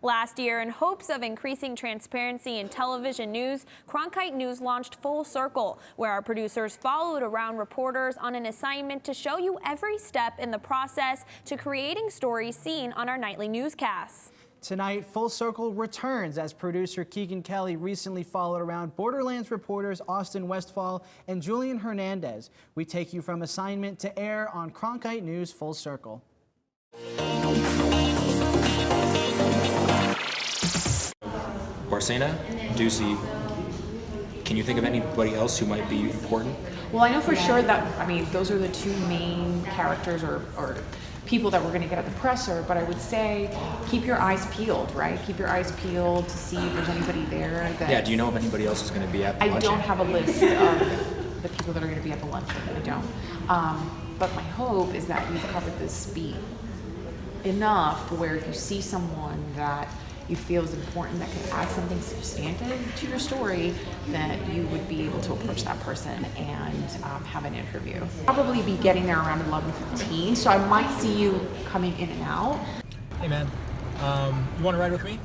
Last year, in hopes of increasing transparency in television news, Cronkite News launched Full Circle, where our producers followed around reporters on an assignment to show you every step in the process to creating stories seen on our nightly newscasts. Tonight, Full Circle returns as producer Keegan Kelly recently followed around Borderlands reporters Austin Westfall and Julian Hernandez. We take you from assignment to air on Cronkite News Full Circle. Barcena, Ducey. Can you think of anybody else who might be important? Well, I know for sure that, I mean, those are the two main characters or people that we're going to get at the presser, but I would say keep your eyes peeled, right? Keep your eyes peeled to see if there's anybody there. That Yeah, do you know if anybody else is going to be at the luncheon? I don't have a list of the people that are going to be at the luncheon. I don't. But my hope is that we've covered this beat enough where if you see someone that you feel is important that could add something substantive to your story, that you would be able to approach that person and have an interview. Probably be getting there around 11:15, so I might see you coming in and out. Hey man, you want to ride with me?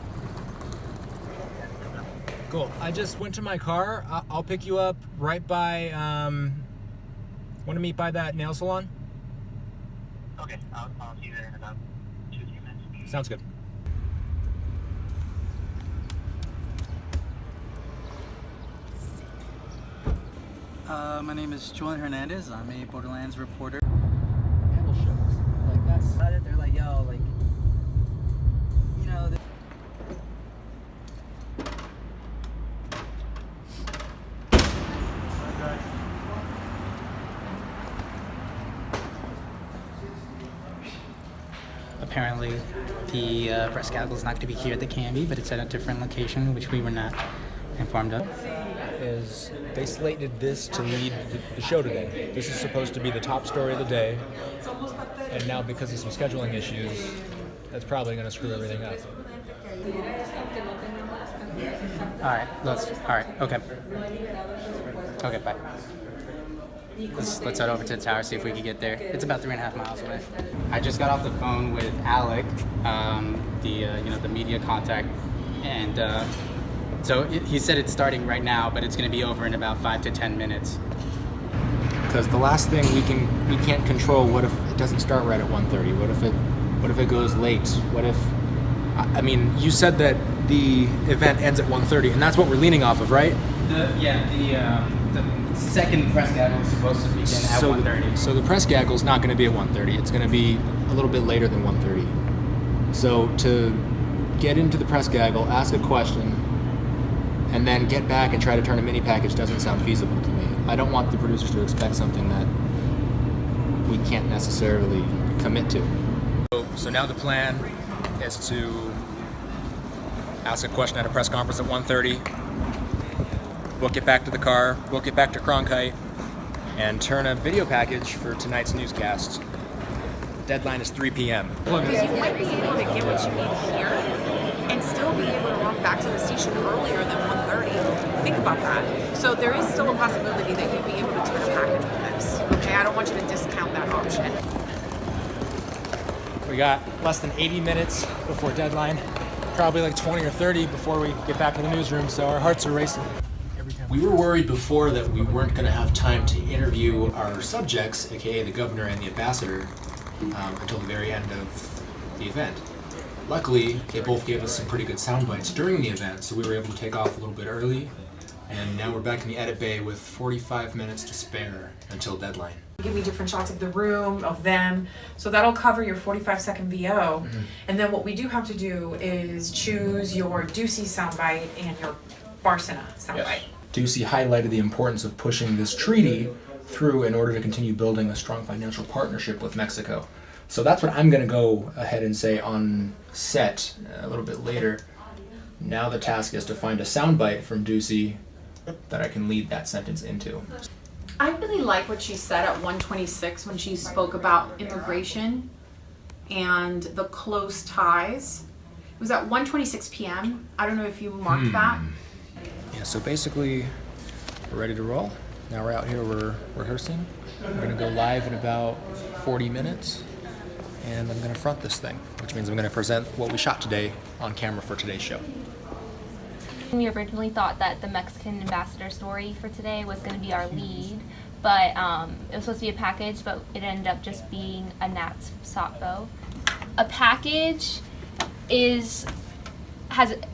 Cool. I just went to my car. I'll pick you up right by, want to meet by that nail salon? Okay, I'll see you there in about 2 minutes. Sounds good. My name is Julian Hernandez. I'm a Borderlands reporter. Handle shows. Like that's it. They're like, yo, like, you know. Apparently, the press gavel is not going to be here at the Canby, but it's at a different location, which we were not informed of. Is they slated this to lead the show today. This is supposed to be the top story of the day, and now because of some scheduling issues, that's probably going to screw everything up. Okay, bye. Let's head over to the tower, see if we can get there. It's about 3.5 miles away. I just got off the phone with Alec, the media contact, and so he said it's starting right now, but it's going to be over in about 5 to 10 minutes. Because the last thing we can't control. What if it doesn't start right at 1:30? What if it goes late? What if? I mean, you said that the event ends at 1:30, and that's what we're leaning off of, right? The second press gaggle is supposed to begin at 1:30. So the press gaggle is not going to be at 1:30. It's going to be a little bit later than 1:30. So to get into the press gaggle, ask a question, and then get back and try to turn a mini package doesn't sound feasible to me. I don't want the producers to expect something that we can't necessarily commit to. So now the plan is to ask a question at a press conference at 1:30, book it back to the car, book it back to Cronkite, and turn a video package for tonight's newscast. Deadline is 3 p.m. You might be able to get what you need here and still be able to walk back to the station earlier than 1:30. Think about that. So there is still a possibility that you'd be able to turn a package with this. Okay, I don't want you to discount that option. we got less than 80 minutes before deadline. Probably like 20 or 30 before we get back to the newsroom, so our hearts are racing. We were worried before that we weren't going to have time to interview our subjects, aka the governor and the ambassador, until the very end of the event. Luckily, they both gave us some pretty good sound bites during the event, so we were able to take off a little bit early, and now we're back in the edit bay with 45 minutes to spare until deadline. Give me different shots of the room, of them, so that'll cover your 45-second VO. And then what we do have to do is choose your Ducey soundbite and your Barcena soundbite. Ducey highlighted the importance of pushing this treaty through in order to continue building a strong financial partnership with Mexico. So that's what I'm going to go ahead and say on set a little bit later. Now the task is to find a soundbite from Ducey that I can lead that sentence into. I really like what she said at 1:26 when she spoke about immigration and the close ties. It was at 1:26 p.m. I don't know if you marked that. Yeah, so basically we're ready to roll. Now we're out here, we're rehearsing. We're going to go live in about 40 minutes, and I'm going to front this thing, which means I'm going to present what we shot today on camera for today's show. We originally thought that the Mexican ambassador story for today was going to be our lead, but it was supposed to be a package, but it ended up just being a Nat's sock bow. A package has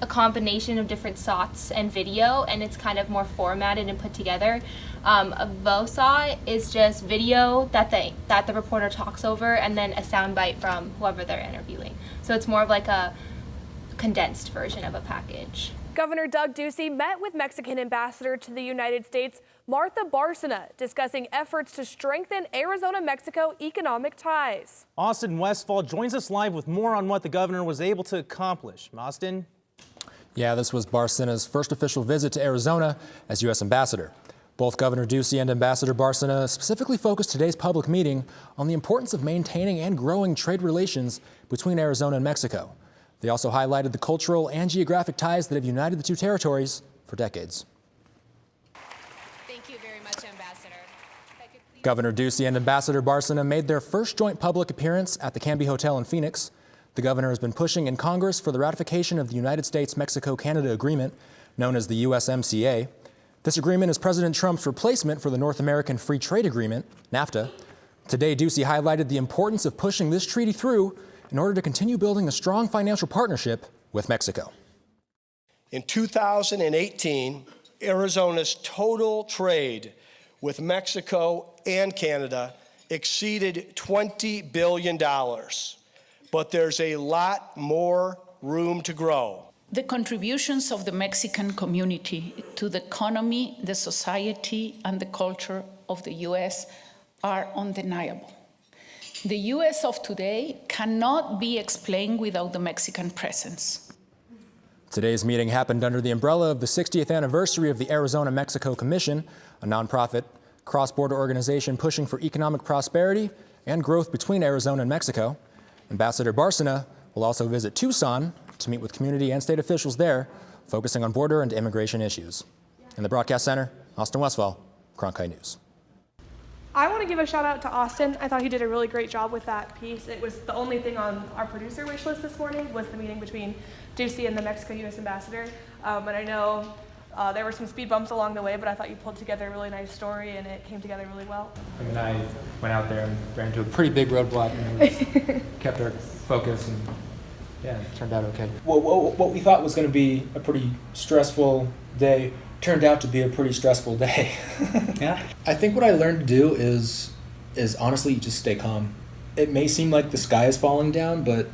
a combination of different shots and video, and it's kind of more formatted and put together. A vosa is just video that the reporter talks over, and then a soundbite from whoever they're interviewing. So it's more of like a condensed version of a package. Governor Doug Ducey met with Mexican ambassador to the United States, Martha Bárcena, discussing efforts to strengthen Arizona-Mexico economic ties. Austin Westfall joins us live with more on what the governor was able to accomplish. Austin? Yeah, this was Bárcena's first official visit to Arizona as U.S. ambassador. Both Governor Ducey and Ambassador Bárcena specifically focused today's public meeting on the importance of maintaining and growing trade relations between Arizona and Mexico. They also highlighted the cultural and geographic ties that have united the two territories for decades. Thank you very much, Ambassador. Governor Ducey and Ambassador Bárcena made their first joint public appearance at the Canby Hotel in Phoenix. The governor has been pushing in Congress for the ratification of the United States-Mexico-Canada Agreement, known as the USMCA. This agreement is President Trump's replacement for the North American Free Trade Agreement, NAFTA. Today, Ducey highlighted the importance of pushing this treaty through in order to continue building a strong financial partnership with Mexico. In 2018, Arizona's total trade with Mexico and Canada exceeded $20 billion. But there's a lot more room to grow. The contributions of the Mexican community to the economy, the society, and the culture of the U.S. are undeniable. The U.S. of today cannot be explained without the Mexican presence. Today's meeting happened under the umbrella of the 60th anniversary of the Arizona-Mexico Commission, a nonprofit cross-border organization pushing for economic prosperity and growth between Arizona and Mexico. Ambassador Bárcena will also visit Tucson to meet with community and state officials there, focusing on border and immigration issues. In the broadcast center, Austin Westfall, Cronkite News. I want to give a shout out to Austin. I thought he did a really great job with that piece. It was the only thing on our producer wish list this morning was the meeting between Ducey and the Mexico U.S. ambassador. And I know there were some speed bumps along the way, but I thought you pulled together a really nice story and it came together really well. I mean, I went out there and ran into a pretty big roadblock and kept our focus, and yeah, it turned out okay. What we thought was going to be a pretty stressful day turned out to be a pretty stressful day. Yeah. I think what I learned to do is honestly just stay calm. It may seem like the sky is falling down, but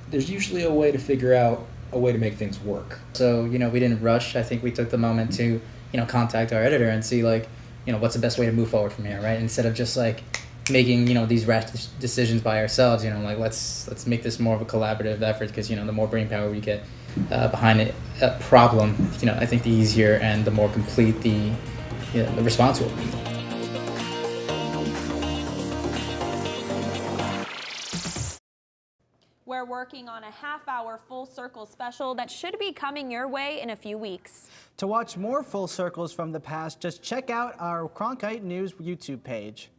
there's usually a way to figure out a way to make things work. So, we didn't rush. I think we took the moment to, contact our editor and see what's the best way to move forward from here, right? Instead of just making, these rash decisions by ourselves, let's make this more of a collaborative effort, because, the more brain power we get behind a problem, I think the easier and the more complete the response will be. We're working on a half-hour Full Circle special that should be coming your way in a few weeks. To watch more Full Circles from the past, just check out our Cronkite News YouTube page.